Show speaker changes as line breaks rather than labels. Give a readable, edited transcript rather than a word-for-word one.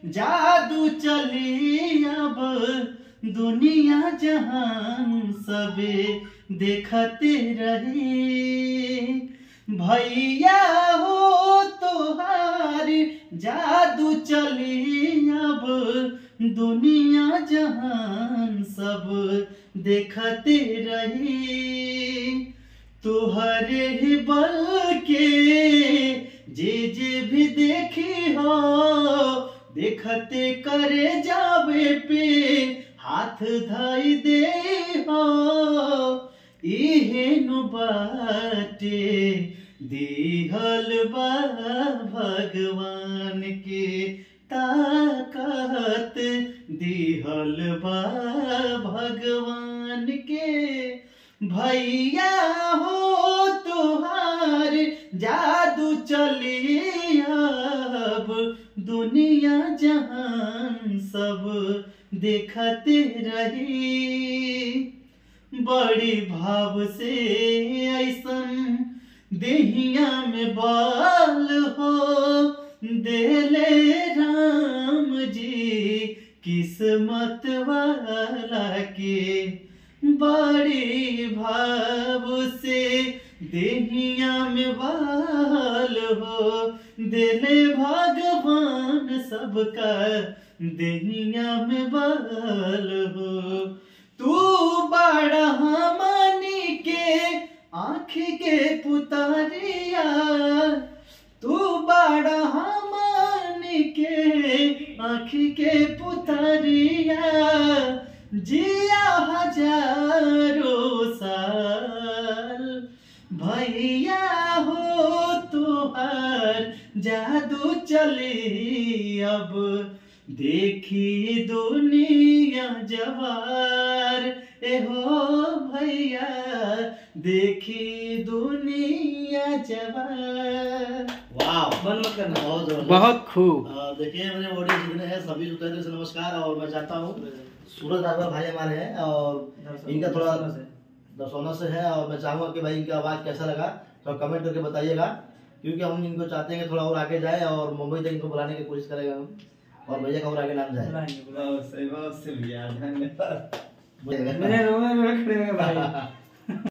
जादू चली अब दुनिया जहान सबे देखते रही। भैया हो तोहार जादू चली अब दुनिया जहान सब देखते रही। तुहरे ही बल के जे भी देखी हो देखते करे जावे पे हाथ धाई दे हो। इहेनु बाटे दिहल बा भगवान के ताकत दिहल बा भगवान के। भैया हो तुहार जादू चली अब दुनिया जहान सब देखते रही। बड़ी भाव से ऐसन देहिया में बाल हो देले राम जी किस्मत वाला के। बड़ी भाव से देहिया में बाल हो देले भगवान सबका देहिया में बाल हो। तू बड़ा हमनी के आँख के पुतरिया तू बड़ा हमनी के आँख के पुतरिया। जिया हजारों साल भैया हो तुहार जादू चली अब देखी दुनिया जवार। एहो भैया देखी दुनिया जवार।
वाह, बंद मत करना।
बहुत खूब।
देखिए मेरे ऑडियंस जितने हैं सभी जुटे से नमस्कार। और मैं चाहता हूँ सूरज राघव भाई हमारे हैं और इनका थोड़ा दर्शना से है और मैं चाहूँगा कि भाई इनका आवाज़ कैसा लगा तो कमेंट करके बताइएगा, क्योंकि हम इनको चाहते हैं कि थोड़ा और आगे जाए और मुंबई तक इनको बुलाने की कोशिश करेगा हम और भैया का और आगे नाम जाए।
बहुत से धन्यवाद।
मेरे